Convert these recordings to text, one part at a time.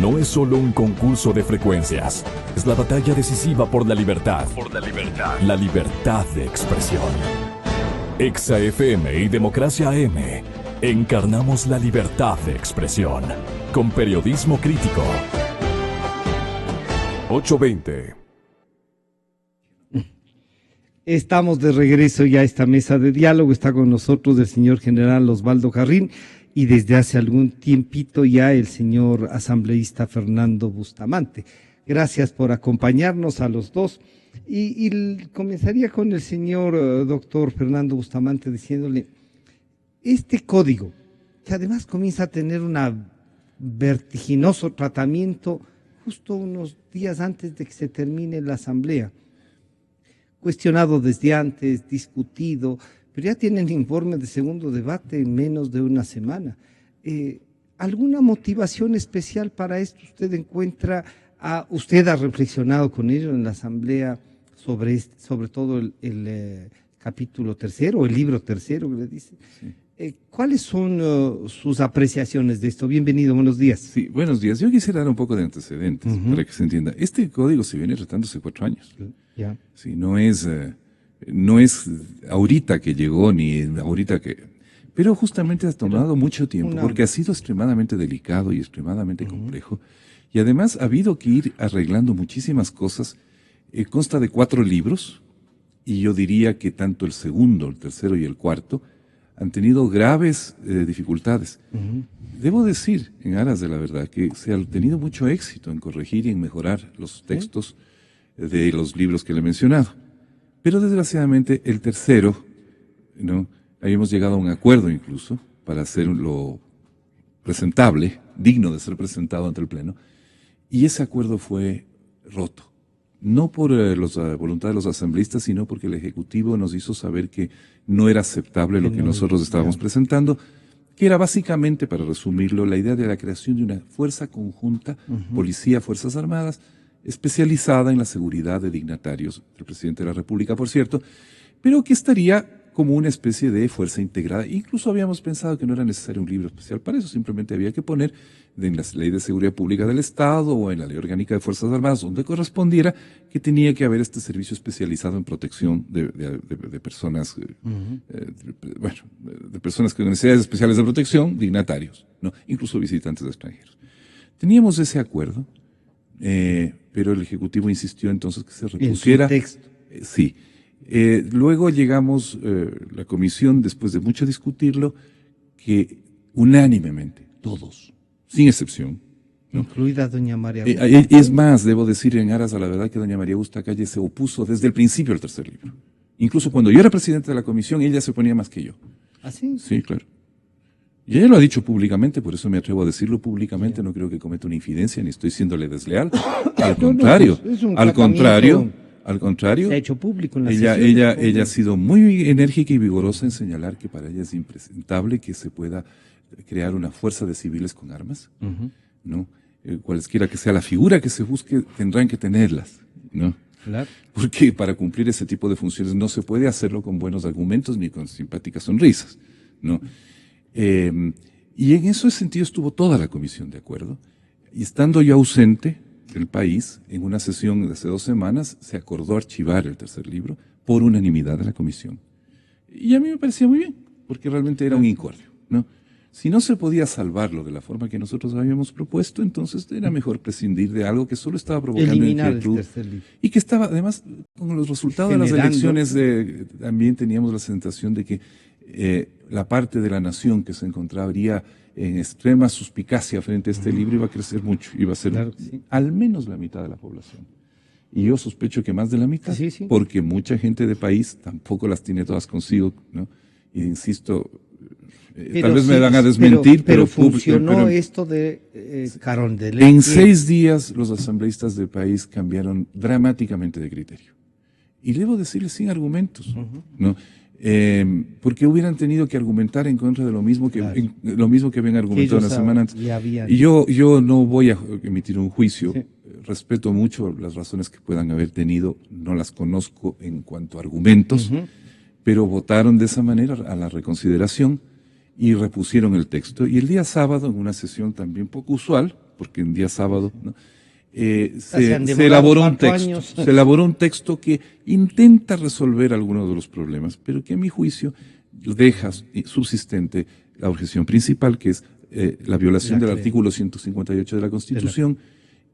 no es solo un concurso de frecuencias, es la batalla decisiva por la libertad. La libertad de expresión. Exa FM y Democracia AM encarnamos la libertad de expresión con periodismo crítico. 8:20. Estamos de regreso ya a esta mesa de diálogo. Está con nosotros el señor general Osvaldo Jarrín y desde hace algún tiempito ya el señor asambleísta Fernando Bustamante. Gracias por acompañarnos a los dos. Y comenzaría con el señor doctor Fernando Bustamante diciéndole, este código, que además comienza a tener un vertiginoso tratamiento justo unos días antes de que se termine la asamblea, cuestionado desde antes, discutido, pero ya tienen informe de segundo debate en menos de una semana. ¿Alguna motivación especial para esto usted encuentra? ¿Usted ha reflexionado con ello en la asamblea sobre todo el capítulo tercero, el libro tercero que le dice? Sí. ¿Cuáles son sus apreciaciones de esto? Bienvenido, buenos días. Sí, buenos días. Yo quisiera dar un poco de antecedentes para que se entienda. Este código se viene tratando hace 4 años. Ya. Sí, no es ahorita que llegó ni ahorita que... Pero justamente ha tomado mucho tiempo porque ha sido extremadamente delicado y extremadamente complejo. Y además ha habido que ir arreglando muchísimas cosas. Consta de 4 libros y yo diría que tanto el segundo, el tercero y el cuarto han tenido graves dificultades. Debo decir, en aras de la verdad, que se ha tenido mucho éxito en corregir y en mejorar los textos de los libros que le he mencionado. Pero desgraciadamente el tercero, ¿no? Habíamos llegado a un acuerdo incluso para hacerlo presentable, digno de ser presentado ante el Pleno, y ese acuerdo fue roto. No por la voluntad de los asambleístas, sino porque el Ejecutivo nos hizo saber que no era aceptable lo que nosotros estábamos presentando, que era básicamente, para resumirlo, la idea de la creación de una fuerza conjunta, policía, Fuerzas Armadas, especializada en la seguridad de dignatarios, del presidente de la República, por cierto, pero que estaría como una especie de fuerza integrada. Incluso habíamos pensado que no era necesario un libro especial para eso, simplemente había que poner en la Ley de Seguridad Pública del Estado o en la Ley Orgánica de Fuerzas Armadas, donde correspondiera, que tenía que haber este servicio especializado en protección de personas, de personas con necesidades especiales de protección, dignatarios, ¿no? Incluso visitantes extranjeros. Teníamos ese acuerdo, pero el Ejecutivo insistió entonces que se repusiera. En su texto. Sí. Luego llegamos, la comisión, después de mucho discutirlo, que unánimemente, todos, sin excepción, ¿no? Incluida doña María es más, debo decir en aras a la verdad que doña María Augusta Calle se opuso desde el principio al tercer libro. Incluso cuando yo era presidente de la comisión, ella se ponía más que yo. ¿Ah, sí? Sí, claro. Y ella lo ha dicho públicamente, por eso me atrevo a decirlo públicamente, no creo que cometa una infidencia, ni estoy siéndole desleal. Al contrario, al contrario, se ha hecho público en la ella ha sido muy enérgica y vigorosa en señalar que para ella es impresentable que se pueda crear una fuerza de civiles con armas, ¿no? Cualesquiera que sea la figura que se busque, tendrán que tenerlas, ¿no? Claro. Porque para cumplir ese tipo de funciones no se puede hacerlo con buenos argumentos ni con simpáticas sonrisas, ¿no? Y en ese sentido estuvo toda la comisión de acuerdo, y estando yo ausente del país, en una sesión de hace 2 semanas, se acordó archivar el tercer libro por unanimidad de la comisión. Y a mí me parecía muy bien, porque realmente era un incordio, ¿no? Si no se podía salvarlo de la forma que nosotros habíamos propuesto, entonces era mejor prescindir de algo que solo estaba provocando inquietud y que estaba, además, con los resultados de las elecciones, también teníamos la sensación de que la parte de la nación que se encontraría en extrema suspicacia frente a este libro iba a crecer mucho, iba a ser al menos la mitad de la población. Y yo sospecho que más de la mitad, porque mucha gente de país tampoco las tiene todas consigo, ¿no? Y insisto, tal vez me van a desmentir, pero funcionó esto de Carondelet. En 6 días los asambleístas del país cambiaron dramáticamente de criterio. Y debo decirles sin argumentos, ¿no? Porque hubieran tenido que argumentar en contra de lo mismo que habían argumentado una semana antes. Y yo no voy a emitir un juicio, respeto mucho las razones que puedan haber tenido, no las conozco en cuanto a argumentos, pero votaron de esa manera a la reconsideración y repusieron el texto. Y el día sábado, en una sesión también poco usual, porque en día sábado, ¿no? Se elaboró un texto que intenta resolver algunos de los problemas, pero que a mi juicio deja subsistente la objeción principal, que es la violación del artículo 158 de la Constitución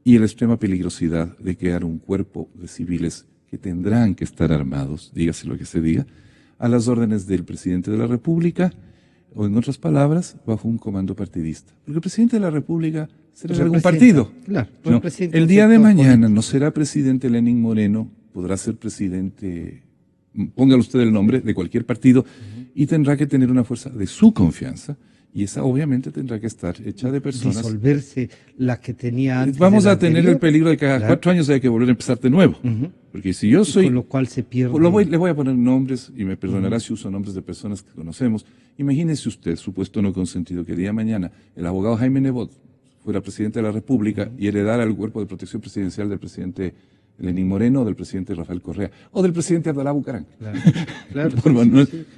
y la extrema peligrosidad de crear un cuerpo de civiles que tendrán que estar armados, dígase lo que se diga, a las órdenes del presidente de la República, o en otras palabras, bajo un comando partidista. Porque el presidente de la República será de algún partido. Claro, ¿no? El día de mañana no será presidente Lenín Moreno, podrá ser presidente, póngale usted el nombre, de cualquier partido, y tendrá que tener una fuerza de su confianza, y esa obviamente tendrá que estar hecha de personas. Disolverse la que tenía antes. Vamos a tener el peligro de que cada 4 años haya que volver a empezar de nuevo. Porque si yo soy... Con lo cual se pierde... Le voy a poner nombres, y me perdonará si uso nombres de personas que conocemos. Imagínese usted, supuesto no consentido, que el día de mañana el abogado Jaime Nebot fuera presidente de la República y heredara el cuerpo de protección presidencial del presidente Lenín Moreno, o del presidente Rafael Correa, o del presidente Abdalá Bucaram.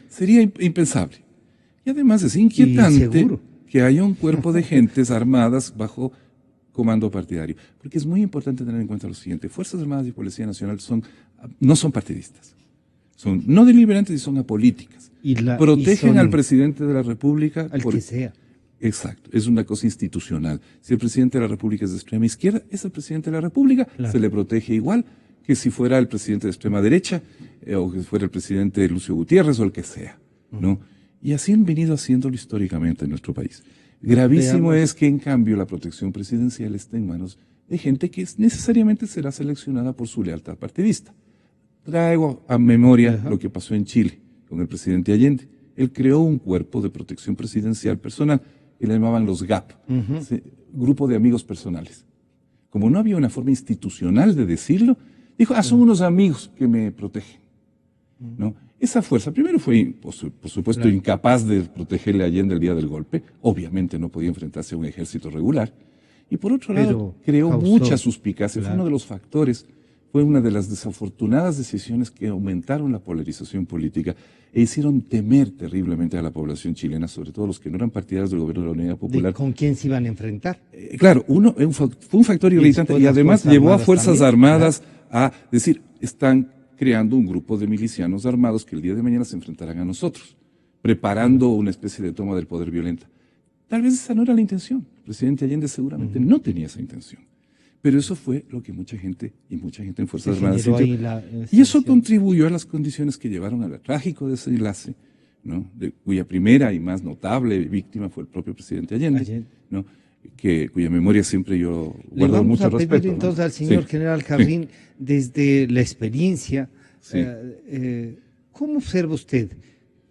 Sería impensable. Y además es inquietante que haya un cuerpo de gentes armadas bajo comando partidario. Porque es muy importante tener en cuenta lo siguiente: Fuerzas Armadas y Policía Nacional no son partidistas. Son no deliberantes y son apolíticas. Protegen al presidente de la República. Al que sea. Exacto, es una cosa institucional. Si el presidente de la República es de extrema izquierda, es el presidente de la República, se le protege igual que si fuera el presidente de extrema derecha, o que fuera el presidente Lucio Gutiérrez o el que sea, ¿no? Y así han venido haciéndolo históricamente en nuestro país. Gravísimo es que, en cambio, la protección presidencial está en manos de gente que necesariamente será seleccionada por su lealtad partidista. Traigo a memoria lo que pasó en Chile con el presidente Allende. Él creó un cuerpo de protección presidencial personal que le llamaban los GAP, Grupo de Amigos Personales. Como no había una forma institucional de decirlo, dijo, son unos amigos que me protegen, ¿no? Esa fuerza, primero fue, por supuesto, incapaz de protegerle a Allende el día del golpe, obviamente no podía enfrentarse a un ejército regular, y por otro lado creó mucha suspicacia, fue uno de los factores, fue una de las desafortunadas decisiones que aumentaron la polarización política e hicieron temer terriblemente a la población chilena, sobre todo los que no eran partidarios del gobierno de la Unidad Popular. ¿Con quién se iban a enfrentar? Claro, fue un factor irritante y además llevó a Fuerzas Armadas a decir, están creando un grupo de milicianos armados que el día de mañana se enfrentarán a nosotros, preparando una especie de toma del poder violenta. Tal vez esa no era la intención. El presidente Allende seguramente no tenía esa intención. Pero eso fue lo que mucha gente en Fuerzas Armadas sintió. Y eso contribuyó a las condiciones que llevaron al trágico desenlace, ¿no? Cuya primera y más notable víctima fue el propio presidente Allende, ¿no? Cuya memoria siempre yo guardo mucho respeto. Le vamos a pedir entonces al señor general Jarrín, desde la experiencia, ¿cómo observa usted?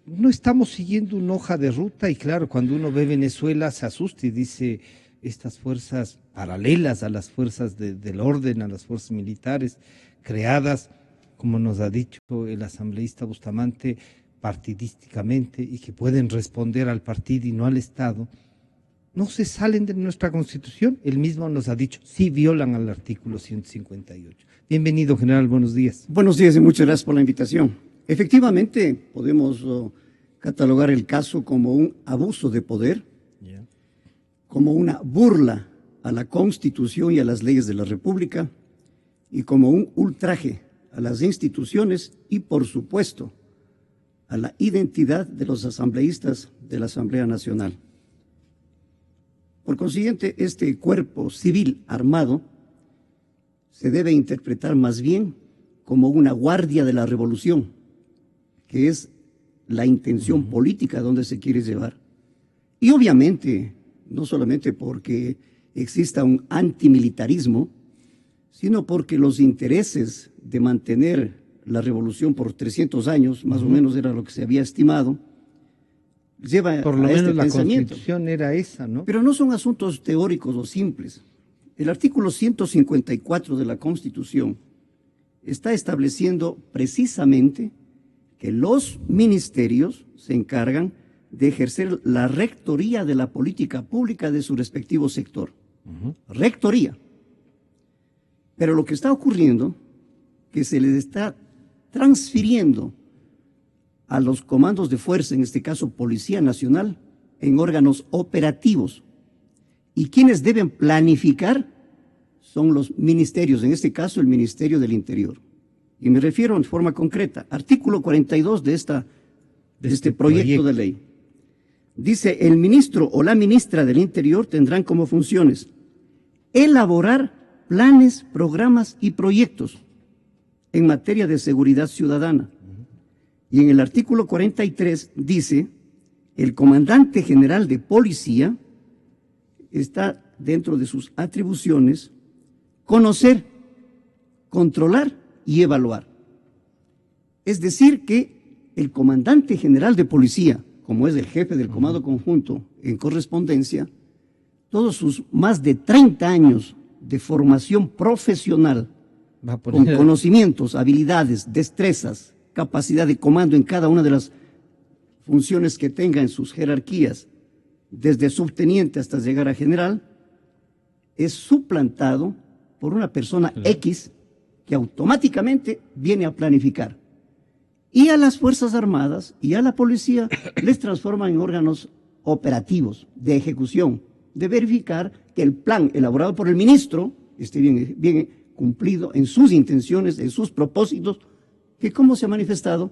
No estamos siguiendo una hoja de ruta y claro, cuando uno ve Venezuela se asusta y dice, estas fuerzas paralelas a las fuerzas del orden, a las fuerzas militares, creadas, como nos ha dicho el asambleísta Bustamante, partidísticamente y que pueden responder al partido y no al Estado, no se salen de nuestra Constitución. Él mismo nos ha dicho, sí violan al artículo 158. Bienvenido, general, buenos días. Buenos días y muchas gracias por la invitación. Efectivamente, podemos catalogar el caso como un abuso de poder, como una burla a la Constitución y a las leyes de la República, y como un ultraje a las instituciones y, por supuesto, a la identidad de los asambleístas de la Asamblea Nacional. Por consiguiente, este cuerpo civil armado se debe interpretar más bien como una guardia de la revolución, que es la intención política donde se quiere llevar. Y obviamente, no solamente porque exista un antimilitarismo, sino porque los intereses de mantener la revolución por 300 años, más o menos era lo que se había estimado, lleva por lo a menos este la pensamiento. Constitución era esa, ¿no? Pero no son asuntos teóricos o simples. El artículo 154 de la Constitución está estableciendo precisamente que los ministerios se encargan de ejercer la rectoría de la política pública de su respectivo sector. Rectoría. Pero lo que está ocurriendo, que se les está transfiriendo a los comandos de fuerza, en este caso Policía Nacional, en órganos operativos. Y quienes deben planificar son los ministerios, en este caso el Ministerio del Interior. Y me refiero en forma concreta, artículo 42 de este proyecto de ley. Dice, el ministro o la ministra del Interior tendrán como funciones elaborar planes, programas y proyectos en materia de seguridad ciudadana. Y en el artículo 43 dice, el comandante general de policía está dentro de sus atribuciones conocer, controlar y evaluar. Es decir que el comandante general de policía, como es el jefe del comando conjunto en correspondencia, todos sus más de 30 años de formación profesional, con conocimientos, habilidades, destrezas, capacidad de comando en cada una de las funciones que tenga en sus jerarquías, desde subteniente hasta llegar a general, es suplantado por una persona X que automáticamente viene a planificar. Y a las Fuerzas Armadas y a la policía les transforma en órganos operativos de ejecución, de verificar que el plan elaborado por el ministro esté bien cumplido en sus intenciones, en sus propósitos, que como se ha manifestado,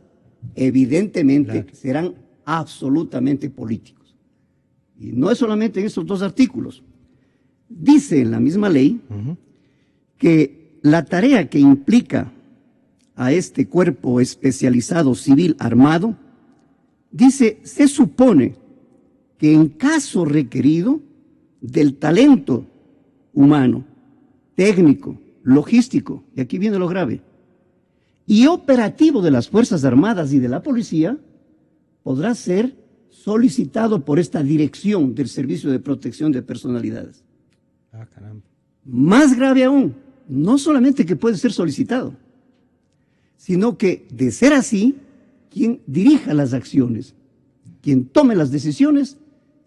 evidentemente serán absolutamente políticos. Y no es solamente en estos dos artículos. Dice en la misma ley que la tarea que implica a este cuerpo especializado civil armado, dice, se supone que en caso requerido del talento humano, técnico, logístico, y aquí viene lo grave, y operativo de las Fuerzas Armadas y de la Policía, podrá ser solicitado por esta dirección del Servicio de Protección de Personalidades. Ah, caramba. Más grave aún, no solamente que puede ser solicitado, sino que, de ser así, quien dirija las acciones, quien tome las decisiones,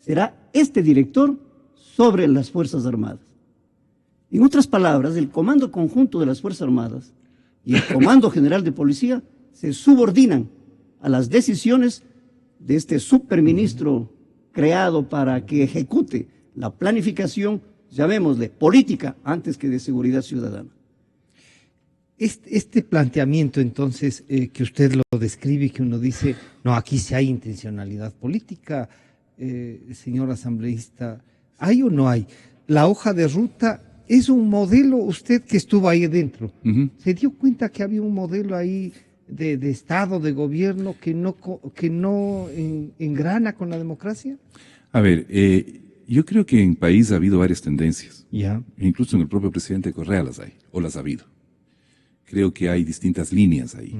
será este director sobre las Fuerzas Armadas. En otras palabras, el Comando Conjunto de las Fuerzas Armadas y el Comando General de Policía se subordinan a las decisiones de este superministro creado para que ejecute la planificación, llamémosle política, antes que de seguridad ciudadana. Este planteamiento, entonces, que usted lo describe y que uno dice, no, aquí sí hay intencionalidad política, señor asambleísta, ¿hay o no hay? La hoja de ruta es un modelo, usted que estuvo ahí dentro, ¿se dio cuenta que había un modelo ahí de Estado, de gobierno, que no engrana con la democracia? A ver, yo creo que en país ha habido varias tendencias. Ya. Incluso en el propio presidente Correa las hay, o las ha habido. Creo que hay distintas líneas ahí.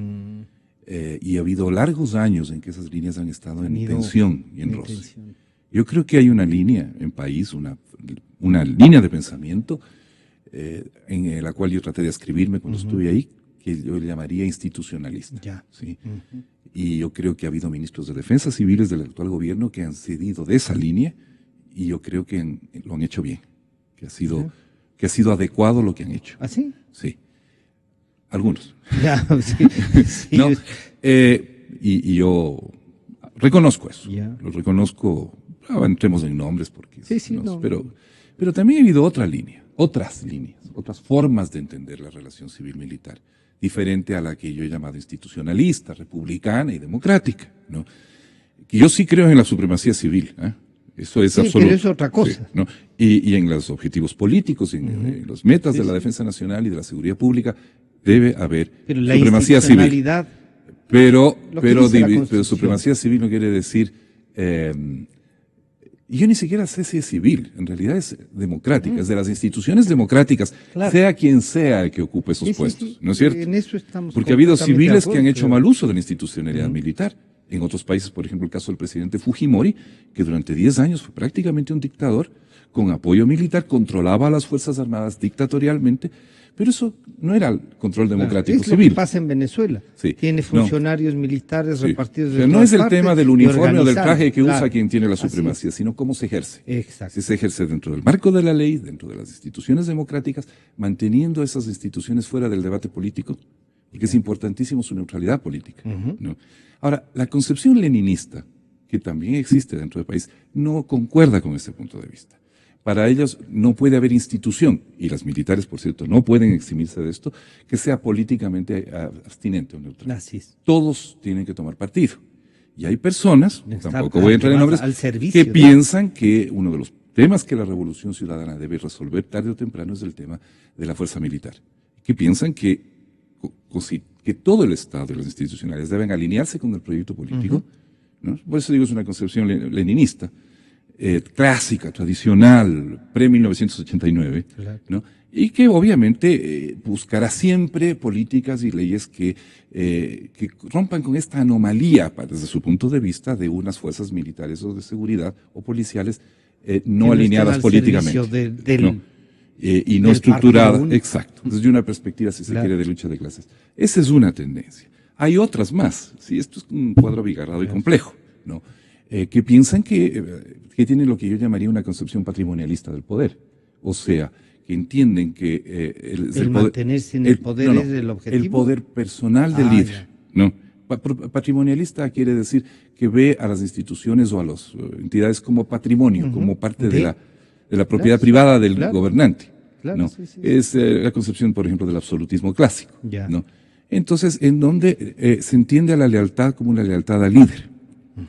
Y ha habido largos años en que esas líneas han estado en tensión y en roce. Yo creo que hay una línea en país, una línea de pensamiento en la cual yo traté de escribirme cuando estuve ahí, que yo le llamaría institucionalista. Ya. ¿Sí? Y yo creo que ha habido ministros de defensa civiles del actual gobierno que han cedido de esa línea y yo creo que lo han hecho bien, que ha sido adecuado lo que han hecho. ¿Ah, sí? Sí. Algunos. Ya, sí. ¿No? Y yo reconozco eso. Ya. Lo reconozco. Entremos en nombres porque. No. Pero también ha habido otras líneas, otras formas de entender la relación civil-militar, diferente a la que yo he llamado institucionalista, republicana y democrática, ¿no? Que yo sí creo en la supremacía civil, ¿eh? Eso es absoluto. Pero es otra cosa. Sí, ¿no? Y en los objetivos políticos, en los metas de la defensa nacional y de la seguridad pública, debe haber supremacía civil. Pero supremacía civil no quiere decir... yo ni siquiera sé si es civil, en realidad es democrática, es de las instituciones democráticas, sea quien sea el que ocupe esos puestos, ¿no es cierto? En eso estamos. Porque ha habido civiles que han hecho mal uso de la institucionalidad militar. En otros países, por ejemplo, el caso del presidente Fujimori, que durante 10 años fue prácticamente un dictador, con apoyo militar, controlaba a las Fuerzas Armadas dictatorialmente, pero eso no era el control democrático es civil. Lo que pasa en Venezuela. Sí. Tiene funcionarios militares repartidos de no es el tema del uniforme o del traje que usa quien tiene la supremacía, sino cómo se ejerce. Exacto. Si se ejerce dentro del marco de la ley, dentro de las instituciones democráticas, manteniendo esas instituciones fuera del debate político, porque es importantísimo su neutralidad política, ¿no? Ahora, la concepción leninista, que también existe dentro del país, no concuerda con este punto de vista. Para ellos no puede haber institución, y las militares, por cierto, no pueden eximirse de esto, que sea políticamente abstinente o neutral. Así es. Todos tienen que tomar partido. Y hay personas, tampoco voy a entrar en nombres, que piensan que uno de los temas que la Revolución Ciudadana debe resolver tarde o temprano es el tema de la fuerza militar. Que piensan que todo el Estado y las institucionales deben alinearse con el proyecto político, ¿no? Por eso digo, es una concepción leninista, clásica, tradicional, pre-1989, claro. ¿No? Y que obviamente buscará siempre políticas y leyes que rompan con esta anomalía, desde su punto de vista, de unas fuerzas militares o de seguridad o policiales no alineadas políticamente. Y no estructurada, exacto, desde una perspectiva, si se quiere, de lucha de clases. Esa es una tendencia. Hay otras más, sí, esto es un cuadro abigarrado y complejo, ¿no? Que piensan que tienen lo que yo llamaría una concepción patrimonialista del poder, o sea, que entienden que el mantenerse en el poder es el objetivo. El poder personal del líder, ¿no? Patrimonialista quiere decir que ve a las instituciones o a las entidades como patrimonio, como parte de la propiedad privada del gobernante. Claro, ¿no? Sí. Es la concepción, por ejemplo, del absolutismo clásico, ¿no? Entonces, en donde se entiende a la lealtad como una lealtad al líder,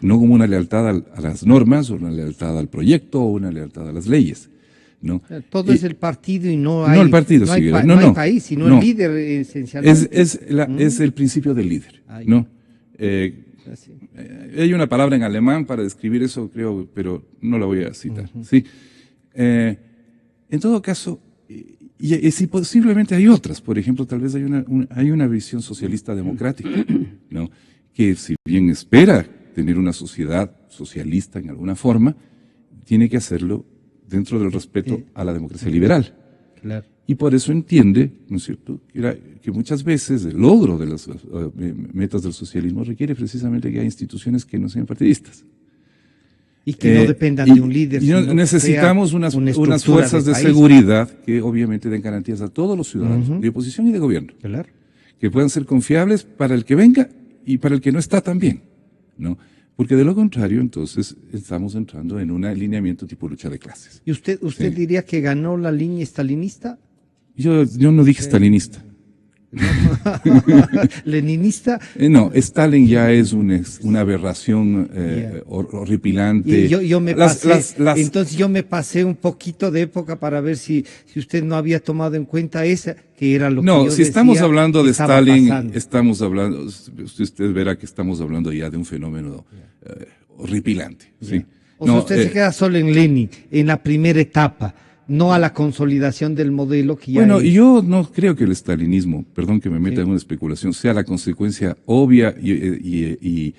no como una lealtad a las normas, o una lealtad al proyecto, o una lealtad a las leyes, ¿no? Todo es el partido y no hay, no el partido, no hay, no hay país, sino el líder esencialmente. Es el principio del líder, ¿no? Hay una palabra en alemán para describir eso, creo, pero no la voy a citar, ¿sí? En todo caso, y si posiblemente hay otras, por ejemplo, tal vez hay una visión socialista democrática, ¿no? Que si bien espera tener una sociedad socialista en alguna forma, tiene que hacerlo dentro del respeto a la democracia liberal. Claro. Y por eso entiende, ¿no es cierto?, que muchas veces el logro de las metas del socialismo requiere precisamente que haya instituciones que no sean partidistas. Y que no dependan de un líder. Y necesitamos unas fuerzas de seguridad que obviamente den garantías a todos los ciudadanos, de oposición y de gobierno. Claro. Que puedan ser confiables para el que venga y para el que no está también, ¿no? Porque de lo contrario, entonces, estamos entrando en un alineamiento tipo lucha de clases. ¿Y usted diría que ganó la línea estalinista? Yo no dije stalinista. ¿Leninista? No, Stalin ya es una aberración horripilante. Y yo me entonces yo me pasé un poquito de época para ver si usted no había tomado en cuenta esa, que era lo que yo si estamos hablando de Stalin, pasando. usted verá que estamos hablando ya de un fenómeno horripilante. ¿Sí? O sea, usted se queda solo en Lenin, en la primera etapa, no a la consolidación del modelo que ya y yo no creo que el estalinismo, perdón que me meta en una especulación, sea la consecuencia obvia y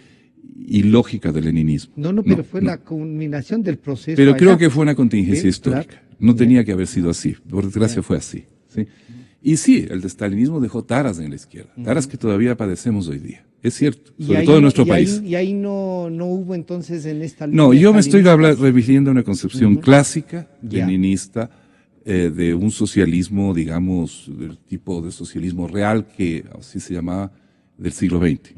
lógica del leninismo. No, pero fue la culminación del proceso. Pero creo que fue una contingencia histórica. Claro. No tenía que haber sido así. Por desgracia fue así. ¿Sí? Y sí, el estalinismo dejó taras en la izquierda, taras que todavía padecemos hoy día. Es cierto, sobre todo en nuestro país. Y ahí no hubo entonces en esta línea. No, yo me estoy refiriendo a una concepción clásica, leninista, de un socialismo, digamos, del tipo de socialismo real, que así se llamaba, del siglo XX.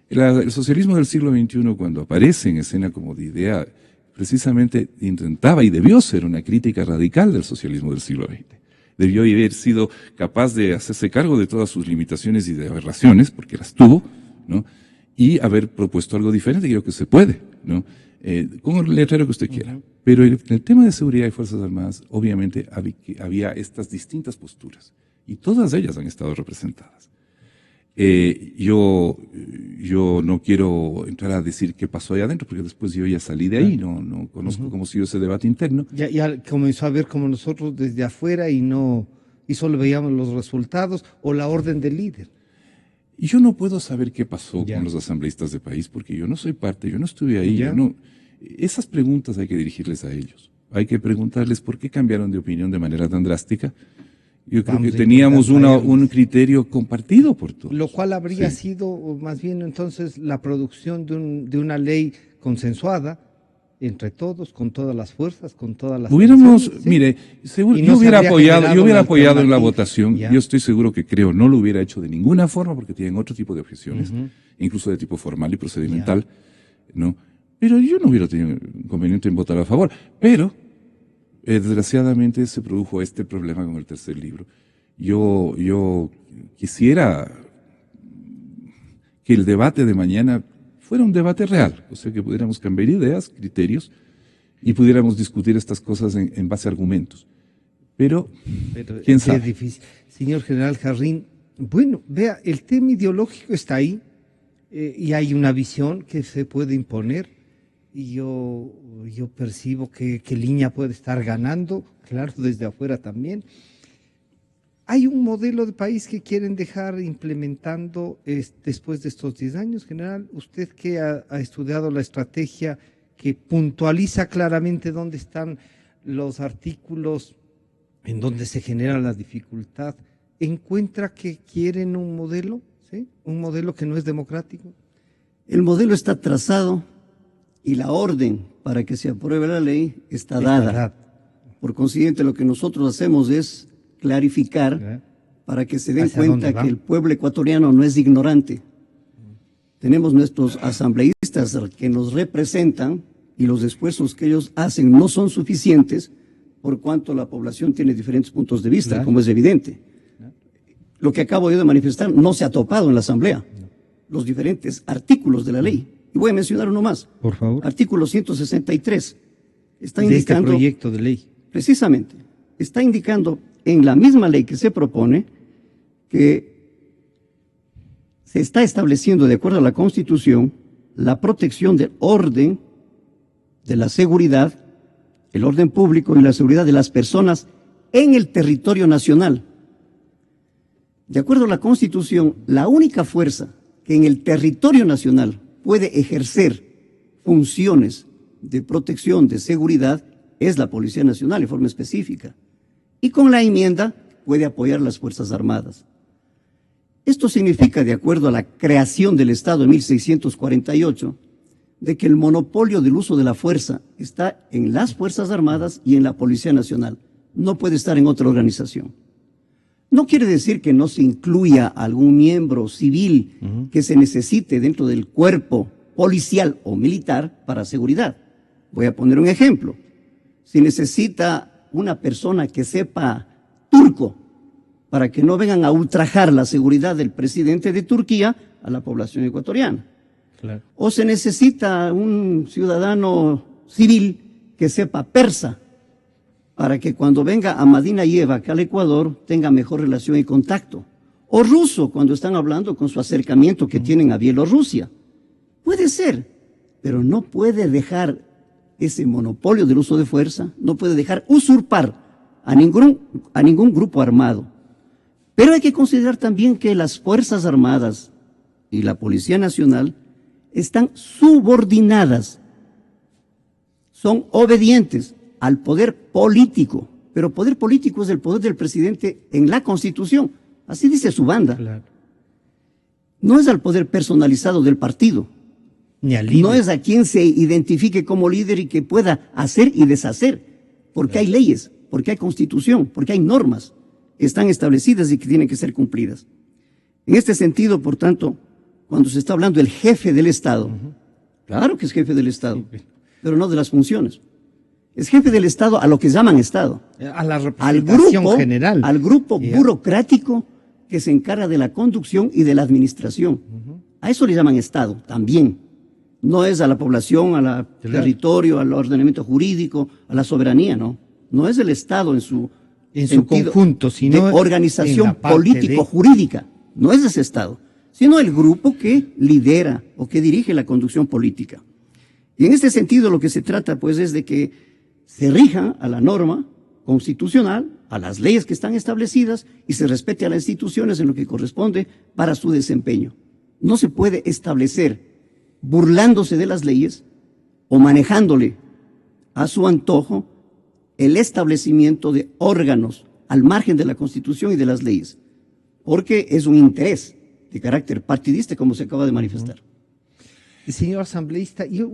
El socialismo del siglo XXI, cuando aparece en escena como de idea, precisamente intentaba y debió ser una crítica radical del socialismo del siglo XX. Debió haber sido capaz de hacerse cargo de todas sus limitaciones y de aberraciones, porque las tuvo, ¿no? Y haber propuesto algo diferente, creo que se puede, ¿no? Con el letrero que usted quiera. Pero en el tema de seguridad y Fuerzas Armadas, obviamente había estas distintas posturas, y todas ellas han estado representadas. Yo no quiero entrar a decir qué pasó ahí adentro, porque después yo ya salí de ahí, no conozco cómo siguió ese debate interno. Ya comenzó a ver como nosotros desde afuera y solo veíamos los resultados o la orden del líder. Y yo no puedo saber qué pasó con los asambleístas de país, porque yo no soy parte, yo no estuve ahí. Esas preguntas hay que dirigirles a ellos. Hay que preguntarles por qué cambiaron de opinión de manera tan drástica. Yo creo que teníamos un criterio compartido por todos. Lo cual habría sido más bien entonces la producción de una ley consensuada entre todos, con todas las fuerzas, con todas las... Mire, seguro, yo hubiera apoyado en la votación, yo estoy seguro que no lo hubiera hecho de ninguna forma, porque tienen otro tipo de objeciones, incluso de tipo formal y procedimental, ¿no? Pero yo no hubiera tenido inconveniente en votar a favor. Pero, desgraciadamente, se produjo este problema con el tercer libro. Yo quisiera que el debate de mañana fuera un debate real, o sea, que pudiéramos cambiar ideas, criterios, y pudiéramos discutir estas cosas en base a argumentos. Pero ¿quién sabe? Es difícil. Señor General Jarrín, bueno, vea, el tema ideológico está ahí, y hay una visión que se puede imponer, y yo percibo que Liña puede estar ganando, claro, desde afuera también. ¿Hay un modelo de país que quieren dejar implementando después de estos 10 años, general? Usted que ha estudiado la estrategia que puntualiza claramente dónde están los artículos en donde se genera la dificultad, ¿encuentra que quieren un modelo, ¿sí? Un modelo que no es democrático? El modelo está trazado y la orden para que se apruebe la ley está dada. Por consiguiente, lo que nosotros hacemos es clarificar para que se den cuenta que el pueblo ecuatoriano no es ignorante. Tenemos nuestros asambleístas que nos representan y los esfuerzos que ellos hacen no son suficientes por cuanto la población tiene diferentes puntos de vista, como es evidente. Lo que acabo yo de manifestar no se ha topado en la asamblea. Los diferentes artículos de la ley. Y voy a mencionar uno más. Por favor. Artículo 163. Está indicando, este proyecto de ley. Precisamente, está indicando en la misma ley que se propone que se está estableciendo, de acuerdo a la Constitución, la protección del orden, de la seguridad, el orden público y la seguridad de las personas en el territorio nacional. De acuerdo a la Constitución, la única fuerza que en el territorio nacional puede ejercer funciones de protección, de seguridad, es la Policía Nacional en forma específica. Y con la enmienda puede apoyar las Fuerzas Armadas. Esto significa, de acuerdo a la creación del Estado en 1648, de que el monopolio del uso de la fuerza está en las Fuerzas Armadas y en la Policía Nacional. No puede estar en otra organización. No quiere decir que no se incluya algún miembro civil que se necesite dentro del cuerpo policial o militar para seguridad. Voy a poner un ejemplo. Si necesita una persona que sepa turco para que no vengan a ultrajar la seguridad del presidente de Turquía a la población ecuatoriana. Claro. O se necesita un ciudadano civil que sepa persa para que cuando venga Ahmadinejad acá al Ecuador tenga mejor relación y contacto. O ruso cuando están hablando con su acercamiento que tienen a Bielorrusia. Puede ser, pero no puede dejar ese monopolio del uso de fuerza, no puede dejar usurpar a ningún grupo armado. Pero hay que considerar también que las Fuerzas Armadas y la Policía Nacional están subordinadas, son obedientes al poder político, pero poder político es el poder del presidente en la Constitución, así dice su banda. Claro. No es al poder personalizado del partido, ni al líder. No es a quien se identifique como líder y que pueda hacer y deshacer, porque hay leyes, porque hay Constitución, porque hay normas que están establecidas y que tienen que ser cumplidas. En este sentido, por tanto, cuando se está hablando del jefe del Estado, claro que es jefe del Estado, pero no de las funciones. Es jefe del Estado a lo que llaman Estado. A la representación general. Al grupo burocrático que se encarga de la conducción y de la administración. A eso le llaman Estado también. No es a la población, al territorio, al ordenamiento jurídico, a la soberanía, no. No es el Estado en su conjunto, sino de organización político-jurídica. No es ese Estado, sino el grupo que lidera o que dirige la conducción política. Y en este sentido lo que se trata pues es de que se rija a la norma constitucional, a las leyes que están establecidas y se respete a las instituciones en lo que corresponde para su desempeño. No se puede establecer burlándose de las leyes o manejándole a su antojo el establecimiento de órganos al margen de la Constitución y de las leyes, porque es un interés de carácter partidista, como se acaba de manifestar. Señor asambleísta, y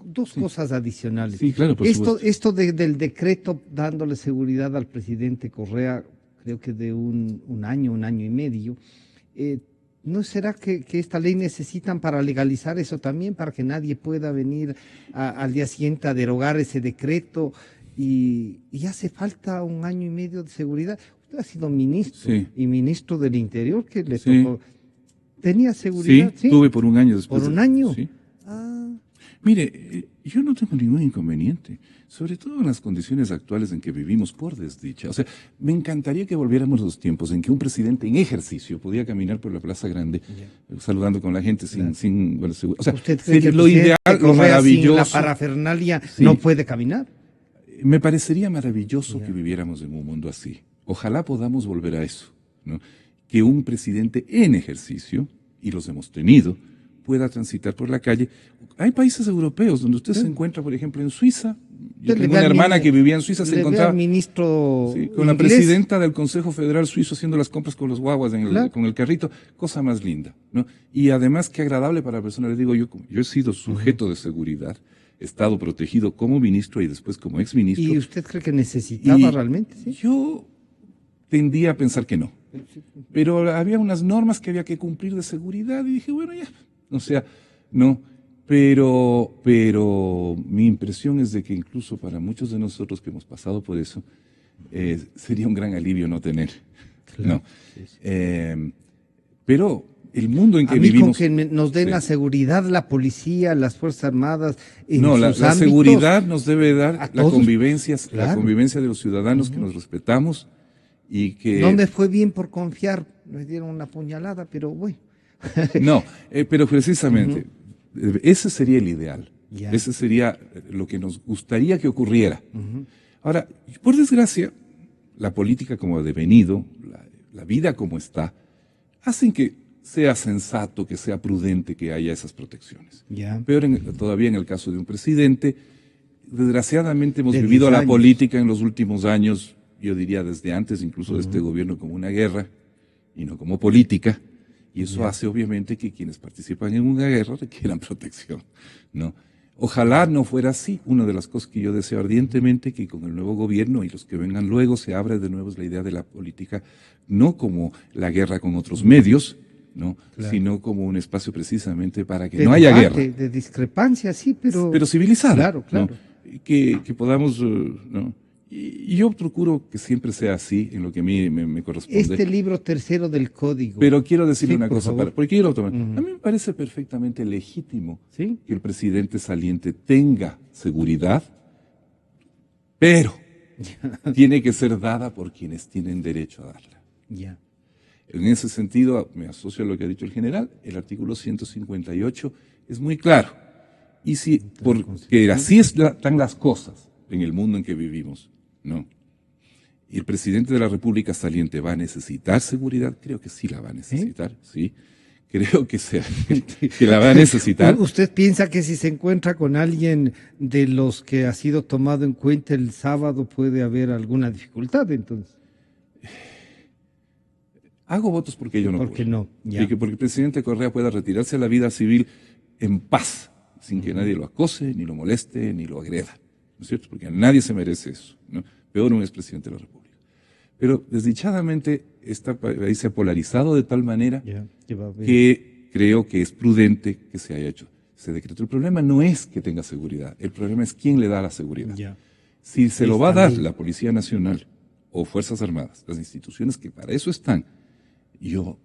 dos cosas adicionales. Sí, claro, por supuesto. Esto del decreto dándole seguridad al presidente Correa, creo que de un año y medio, ¿No será que esta ley necesitan para legalizar eso también, para que nadie pueda venir al día siguiente a derogar ese decreto? Y hace falta 1 año y medio de seguridad. Usted ha sido ministro y ministro del Interior, que le tocó. ¿Tenía seguridad? Sí, tuve por 1 año después. ¿Por 1 año? Sí. Mire, yo no tengo ningún inconveniente, sobre todo en las condiciones actuales en que vivimos, por desdicha. O sea, me encantaría que volviéramos a los tiempos en que un presidente en ejercicio podía caminar por la Plaza Grande, saludando con la gente sin bueno, o sea, ¿usted cree que lo ideal, lo maravilloso. Sin la parafernalia no puede caminar? Me parecería maravilloso que viviéramos en un mundo así. Ojalá podamos volver a eso, ¿no? Que un presidente en ejercicio, y los hemos tenido, pueda transitar por la calle. Hay países europeos donde usted se encuentra, por ejemplo, en Suiza. Yo tengo una hermana que vivía en Suiza, se encontraba ministro con la presidenta del Consejo Federal Suizo haciendo las compras con los guaguas con el carrito, cosa más linda, ¿no? Y además qué agradable para la persona. Le digo, yo he sido sujeto de seguridad, he estado protegido como ministro y después como exministro. ¿Y usted cree que necesitaba realmente? ¿Sí? Yo tendía a pensar que no. Pero había unas normas que había que cumplir de seguridad y dije, bueno, ya, o sea, no. Pero mi impresión es de que incluso para muchos de nosotros que hemos pasado por eso, sería un gran alivio no tener. Claro. No. Pero el mundo en que vivimos... con que nos den la seguridad, la policía, las Fuerzas Armadas... la seguridad nos debe dar la convivencia de los ciudadanos, que nos respetamos y que... No me fue bien por confiar, me dieron una puñalada, pero bueno. No, pero precisamente, ese sería el ideal. Ese sería lo que nos gustaría que ocurriera. Ahora, por desgracia, la política como ha devenido, la vida como está, hacen que sea sensato, que sea prudente que haya esas protecciones. Peor todavía en el caso de un presidente. Desgraciadamente hemos vivido la política en los últimos años, yo diría desde antes incluso de este gobierno, como una guerra y no como política. Y eso hace obviamente que quienes participan en una guerra requieran protección, ¿no? Ojalá no fuera así. Una de las cosas que yo deseo ardientemente, que con el nuevo gobierno y los que vengan luego se abra de nuevo, es la idea de la política, no como la guerra con otros medios, ¿no? Sino como un espacio precisamente para que no haya guerra. De discrepancia, sí, pero civilizada. Claro. ¿No? Que podamos, ¿no? Y yo procuro que siempre sea así, en lo que a mí me corresponde. Este libro tercero del código. Pero quiero decirle una cosa, porque quiero tomar. A mí me parece perfectamente legítimo que el presidente saliente tenga seguridad, pero tiene que ser dada por quienes tienen derecho a darla. En ese sentido, me asocio a lo que ha dicho el general, el artículo 158 es muy claro. Y si, porque así están las cosas en el mundo en que vivimos, ¿no? ¿Y el presidente de la República saliente va a necesitar seguridad? Creo que sí la va a necesitar, sí. Creo que la va a necesitar. ¿Usted piensa que si se encuentra con alguien de los que ha sido tomado en cuenta el sábado puede haber alguna dificultad entonces? Hago votos porque yo no puedo. Porque no. Porque el presidente Correa pueda retirarse a la vida civil en paz, sin que nadie lo acose, ni lo moleste, ni lo agreda. ¿No es cierto? Porque a nadie se merece eso, ¿no? Peor un expresidente de la República. Pero desdichadamente este país se ha polarizado de tal manera que creo que es prudente que se haya hecho ese decreto. El problema no es que tenga seguridad, el problema es quién le da la seguridad. Si se lo va a dar la Policía Nacional o Fuerzas Armadas, las instituciones que para eso están, yo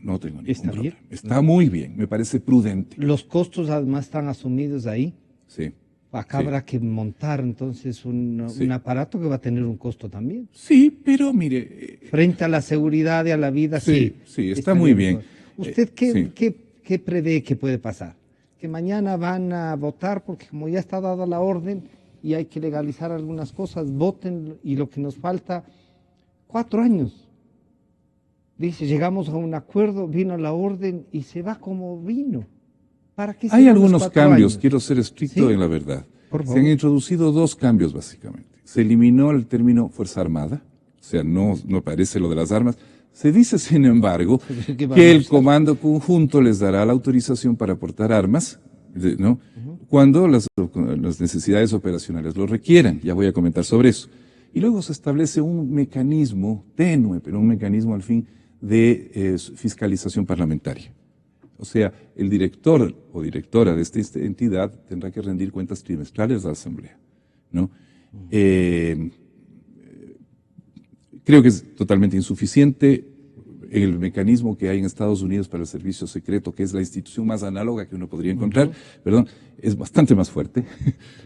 no tengo ningún problema. Está muy bien, me parece prudente. ¿Los costos además están asumidos ahí? Sí. Acá habrá que montar entonces un aparato que va a tener un costo también. Sí, pero mire... Frente a la seguridad y a la vida, sí, está muy bien. ¿Usted qué prevé que puede pasar? Que mañana van a votar porque como ya está dada la orden y hay que legalizar algunas cosas, voten y lo que nos falta, 4 años. Dice, llegamos a un acuerdo, vino la orden y se va como vino. Hay algunos cambios, quiero ser estricto en la verdad. Se han introducido 2 cambios básicamente. Se eliminó el término Fuerza Armada, o sea, no aparece lo de las armas. Se dice, sin embargo, que el Comando Conjunto les dará la autorización para portar armas, ¿no? Cuando las necesidades operacionales lo requieran. Ya voy a comentar sobre eso. Y luego se establece un mecanismo tenue, pero un mecanismo al fin de fiscalización parlamentaria. O sea, el director o directora de esta entidad tendrá que rendir cuentas trimestrales a la Asamblea, ¿no? Creo que es totalmente insuficiente. El mecanismo que hay en Estados Unidos para el servicio secreto, que es la institución más análoga que uno podría encontrar, perdón, es bastante más fuerte.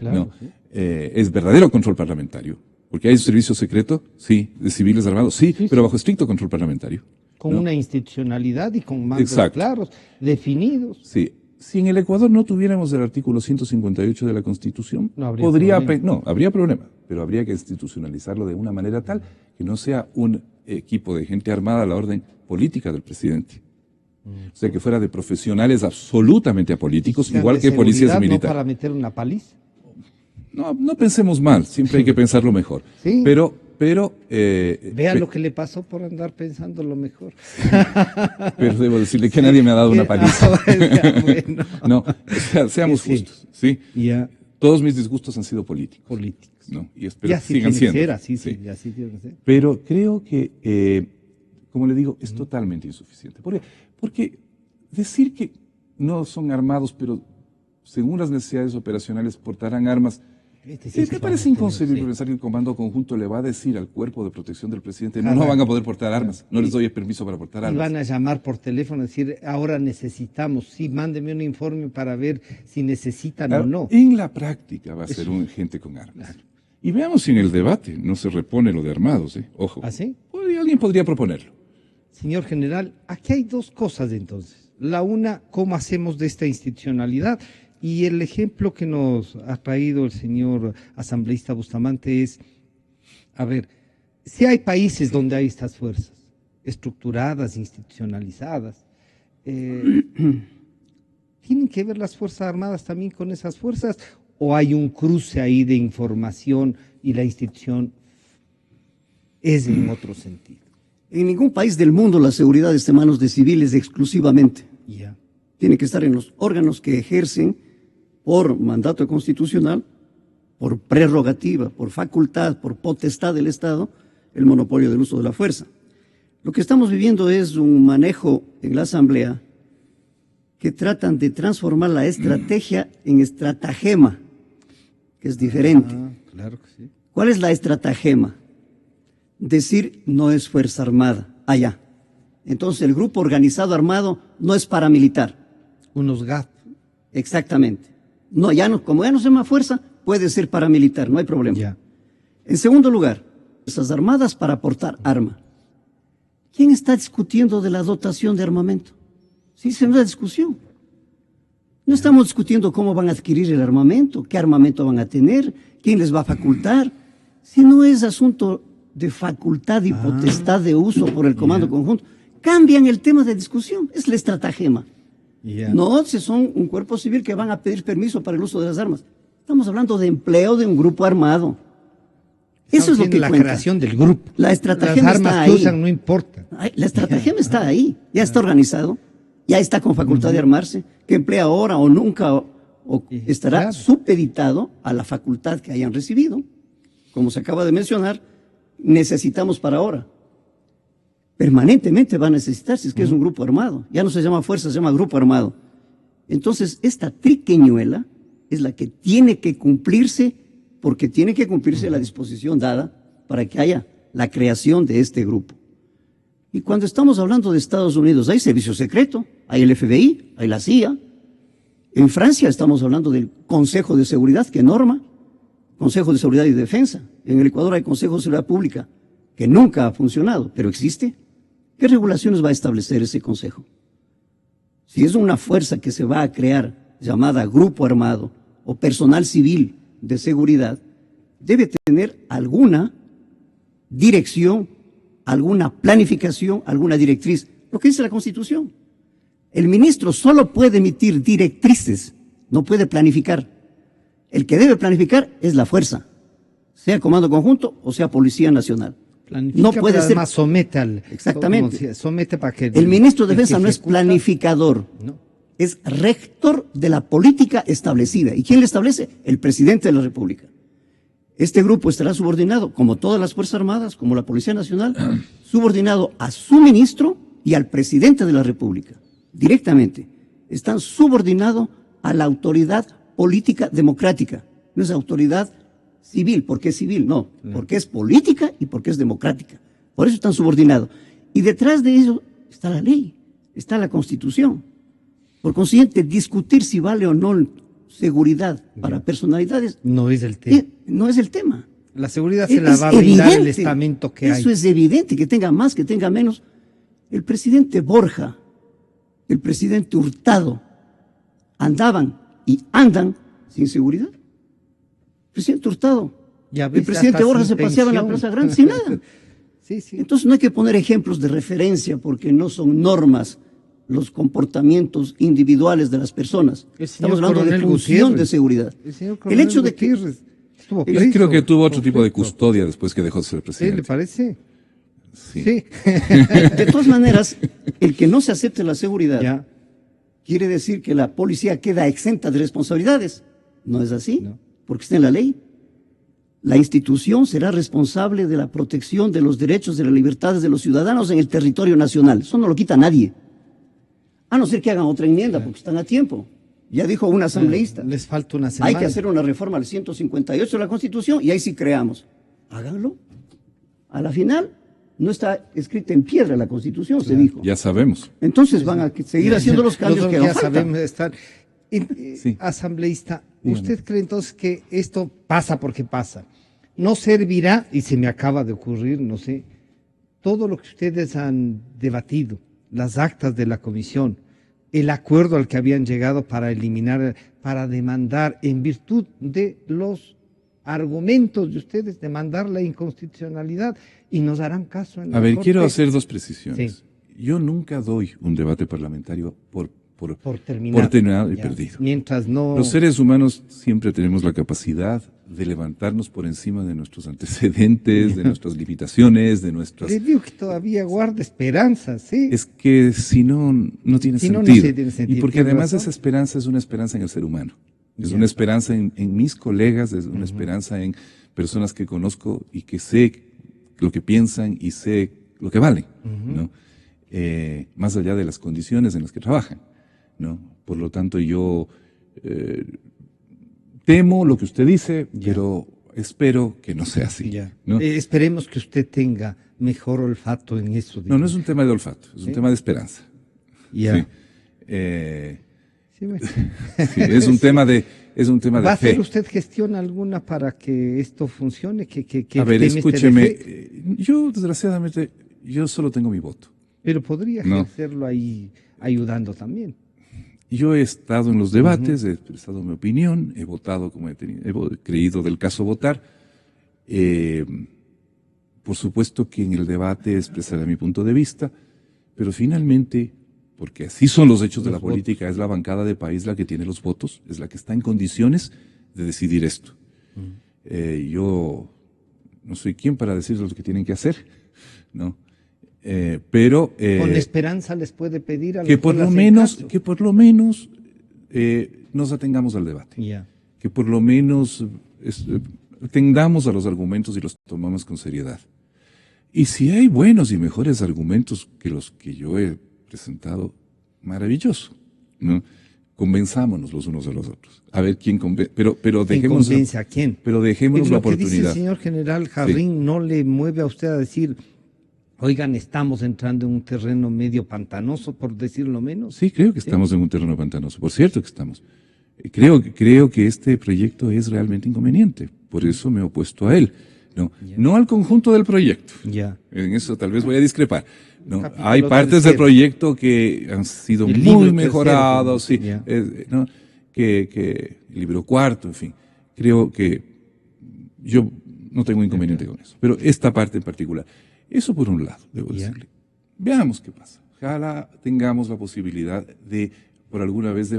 Claro, ¿no? Sí. Es verdadero control parlamentario. Porque hay un servicio secreto, sí, de civiles armados, sí, pero bajo estricto control parlamentario. Con una institucionalidad y con mandos claros, definidos. Sí. Si en el Ecuador no tuviéramos el artículo 158 de la Constitución, no habría problema, pero habría que institucionalizarlo de una manera tal que no sea un equipo de gente armada a la orden política del presidente. O sea, que fuera de profesionales absolutamente apolíticos, igual que policías militares. ¿No para meter una paliza? No pensemos mal, siempre hay que pensarlo mejor. Sí. Pero vea lo que le pasó por andar pensando lo mejor. Pero debo decirle que nadie me ha dado una paliza. Bueno. No, seamos justos, ¿sí? Ya. Todos mis disgustos han sido políticos. ¿No? Y espero que sigan siendo. Así tiene que ser. Pero creo que, como le digo, es totalmente insuficiente. Porque decir que no son armados, pero según las necesidades operacionales portarán armas. Me parece inconcebible pensar que el Comando Conjunto le va a decir al Cuerpo de Protección del Presidente, no van a poder portar armas, no les doy el permiso para portar armas. Y van a llamar por teléfono y decir, ahora necesitamos, sí, mándeme un informe para ver si necesitan o no. En la práctica va a ser un gente con armas. Claro. Y veamos si en el debate no se repone lo de armados, ojo. ¿Ah, sí? Alguien podría proponerlo. Señor general, aquí hay dos cosas entonces. La una, ¿cómo hacemos de esta institucionalidad? Y el ejemplo que nos ha traído el señor asambleísta Bustamante es, a ver, si hay países donde hay estas fuerzas, estructuradas, institucionalizadas, ¿tienen que ver las Fuerzas Armadas también con esas fuerzas? ¿O hay un cruce ahí de información y la institución es en otro sentido? En ningún país del mundo la seguridad está en manos de civiles exclusivamente. Yeah. Tiene que estar en los órganos que ejercen por mandato constitucional, por prerrogativa, por facultad, por potestad del Estado, el monopolio del uso de la fuerza. Lo que estamos viviendo es un manejo en la Asamblea que tratan de transformar la estrategia en estratagema, que es diferente. Claro que sí. ¿Cuál es la estratagema? Decir no es fuerza armada, allá. Entonces el grupo organizado armado no es paramilitar. Unos GAT. Exactamente. No, como ya no se llama fuerza, puede ser paramilitar, no hay problema. Ya. En segundo lugar, Fuerzas Armadas para aportar arma. ¿Quién está discutiendo de la dotación de armamento? Sí, es una discusión. No estamos discutiendo cómo van a adquirir el armamento, qué armamento van a tener, quién les va a facultar. Si no es asunto de facultad y potestad de uso por el Comando Conjunto, cambian el tema de discusión, es la estratagema. No, si son un cuerpo civil que van a pedir permiso para el uso de las armas. Estamos hablando de empleo de un grupo armado. Eso es lo que la cuenta. Creación del grupo. La estratagema está ahí. Las armas que usan no importa. La estratagema está ahí, ya está organizado, ya está con facultad de armarse, que emplea ahora o nunca, o estará supeditado a la facultad que hayan recibido. Como se acaba de mencionar, necesitamos para ahora. Permanentemente va a necesitar, si es que es un grupo armado. Ya no se llama fuerza, se llama grupo armado. Entonces, esta triqueñuela es la que tiene que cumplirse, porque tiene que cumplirse la disposición dada para que haya la creación de este grupo. Y cuando estamos hablando de Estados Unidos, hay servicio secreto, hay el FBI, hay la CIA. En Francia estamos hablando del Consejo de Seguridad, que norma, Consejo de Seguridad y Defensa. En el Ecuador hay Consejo de Seguridad Pública, que nunca ha funcionado, pero existe. ¿Qué regulaciones va a establecer ese consejo? Si es una fuerza que se va a crear, llamada grupo armado o personal civil de seguridad, debe tener alguna dirección, alguna planificación, alguna directriz. Lo que dice la Constitución. El ministro solo puede emitir directrices, no puede planificar. El que debe planificar es la fuerza, sea Comando Conjunto o sea Policía Nacional. Planifica, no puede ser. Además somete al. Exactamente. Somete para que. El ministro de Defensa no es planificador, es rector de la política establecida. ¿Y quién le establece? El presidente de la República. Este grupo estará subordinado, como todas las Fuerzas Armadas, como la Policía Nacional, subordinado a su ministro y al presidente de la República, directamente, están subordinados a la autoridad política democrática. No es autoridad civil, porque es civil, no, porque es política y porque es democrática. Por eso están subordinados. Y detrás de eso está la ley, está la Constitución. Por consiguiente, discutir si vale o no seguridad para personalidades no es el tema. No es el tema. La seguridad se la va a brindar el evidente, estamento que hay. Eso es evidente, que tenga más, que tenga menos. El presidente Borja, el presidente Hurtado, andaban y andan sin seguridad. El presidente Hurtado, el presidente Borja se paseaba en la Plaza Grande sin nada. Sí, sí. Entonces no hay que poner ejemplos de referencia porque no son normas los comportamientos individuales de las personas. Estamos hablando de función de seguridad. El hecho de que yo creo que tuvo otro tipo de custodia después que dejó de ser presidente. ¿Sí le parece? Sí. De todas maneras, el que no se acepte la seguridad quiere decir que la policía queda exenta de responsabilidades. No es así, porque está en la ley. La institución será responsable de la protección de los derechos y de las libertades de los ciudadanos en el territorio nacional. Eso no lo quita nadie. A no ser que hagan otra enmienda, porque están a tiempo. Ya dijo un asambleísta. Les falta una semana. Hay que hacer una reforma al 158 de la Constitución y ahí sí creamos. Háganlo. A la final no está escrita en piedra la Constitución, se dijo. Ya sabemos. Entonces van a seguir haciendo los cambios que ya hagan sabemos estar. Asambleísta, ¿usted cree entonces que esto pasa porque pasa? No servirá, y se me acaba de ocurrir, no sé, todo lo que ustedes han debatido, las actas de la comisión, el acuerdo al que habían llegado para eliminar, para demandar, en virtud de los argumentos de ustedes, demandar la inconstitucionalidad, y nos harán caso en la Corte. Quiero hacer dos precisiones. Sí. Yo nunca doy un debate parlamentario por terminado y perdido. Mientras no... Los seres humanos siempre tenemos la capacidad de levantarnos por encima de nuestros antecedentes, de nuestras limitaciones, de nuestras... Le digo que todavía guarda esperanza, ¿sí? Es que si no, no tiene sentido. No tiene sentido. Y porque además esa esperanza es una esperanza en el ser humano. Es una esperanza en mis colegas, es una esperanza en personas que conozco y que sé lo que piensan y sé lo que valen, ¿no? Más allá de las condiciones en las que trabajan, ¿no? Por lo tanto, yo temo lo que usted dice, pero espero que no sea así. ¿No? Esperemos que usted tenga mejor olfato en eso. No es un tema de olfato, es un tema de esperanza. Sí, es un tema de fe. ¿Va a hacer usted gestión alguna para que esto funcione? A ver, escúcheme, yo desgraciadamente, yo solo tengo mi voto. Pero podría ejercerlo ahí ayudando también. Yo he estado en los debates, he expresado mi opinión, he votado como he creído del caso votar. Por supuesto que en el debate expresaré mi punto de vista, pero finalmente, porque así son los hechos de la política, es la bancada de país la que tiene los votos, es la que está en condiciones de decidir esto. Yo no soy quien para decirles lo que tienen que hacer, ¿no? Pero con esperanza les puede pedir a que por lo menos nos atengamos al debate, que por lo menos tendamos a los argumentos y los tomamos con seriedad. Y si hay buenos y mejores argumentos que los que yo he presentado, maravilloso, ¿no? Convenzámonos los unos a los otros. A ver quién convence, pero dejemos. ¿Quién convence a quién? Pero dejémonos la oportunidad. Dice el señor general Jarrín, no le mueve a usted a decir, oigan, estamos entrando en un terreno medio pantanoso, por decirlo menos. Sí, creo que estamos en un terreno pantanoso. Por cierto que estamos. Creo que este proyecto es realmente inconveniente. Por eso me he opuesto a él. No al conjunto del proyecto. En eso tal vez voy a discrepar. No, hay partes del proyecto que han sido muy mejorados, sí, que el libro cuarto, en fin. Creo que yo no tengo inconveniente con eso. Pero esta parte en particular, eso por un lado, debo decirle. Veamos qué pasa. Ojalá tengamos la posibilidad de, por alguna vez,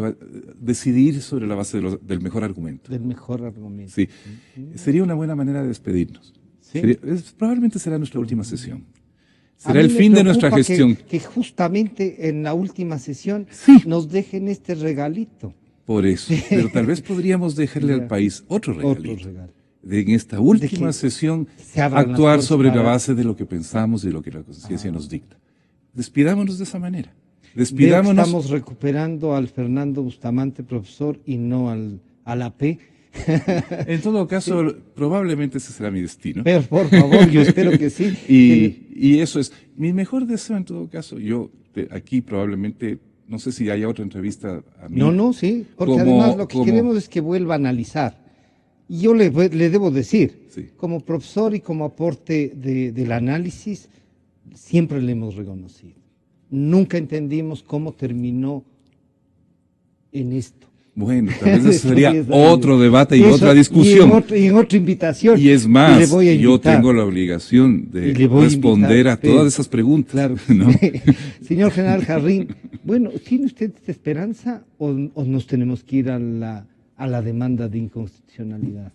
decidir sobre la base del mejor argumento. Del mejor argumento. Sí. Sería una buena manera de despedirnos. ¿Sí? Probablemente será nuestra última sesión. Será el fin de nuestra gestión. Que justamente en la última sesión nos dejen este regalito. Por eso. Pero tal vez podríamos dejarle al país otro regalito. En esta última sesión actuar sobre la base de lo que pensamos y de lo que la conciencia nos dicta. despidámonos de esa manera. Veo que Despidámonos. estamos recuperando al Fernando Bustamante, profesor, y no al AP. En todo caso, probablemente ese será mi destino. Pero por favor, yo espero que sí. Y eso es mi mejor deseo en todo caso. Yo aquí probablemente, no sé si haya otra entrevista a mí. No, sí, porque además lo que queremos es que vuelva a analizar. Y yo le debo decir, Sí. como profesor y como aporte del análisis, siempre le hemos reconocido. Nunca entendimos cómo terminó en esto. Bueno, tal vez eso sería Sí, otro debate y eso, otra discusión. Y en otra invitación. Y es más, le voy a yo invitar. tengo la obligación de Y le voy a responder invitar, a todas sí. esas preguntas. Claro. ¿no? Señor General Jarrín, bueno, ¿tiene usted esta esperanza o nos tenemos que ir a la demanda de inconstitucionalidad?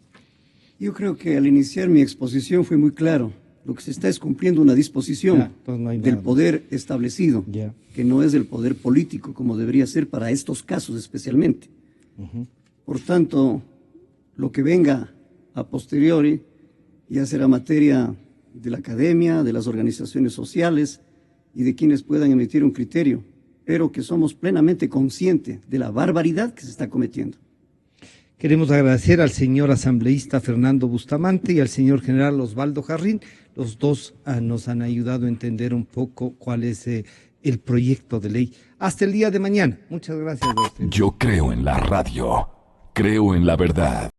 Yo creo que al iniciar mi exposición fue muy claro. Lo que se está es cumpliendo una disposición Ya, entonces no hay del nada. poder establecido, Ya. que no es del poder político, como debería ser para estos casos especialmente. Por tanto, lo que venga a posteriori ya será materia de la academia, de las organizaciones sociales y de quienes puedan emitir un criterio, pero que somos plenamente conscientes de la barbaridad que se está cometiendo. Queremos agradecer al señor asambleísta Fernando Bustamante y al señor general Osvaldo Jarrín. Los dos nos han ayudado a entender un poco cuál es el proyecto de ley. Hasta el día de mañana. Muchas gracias a ustedes. Yo creo en la radio. Creo en la verdad.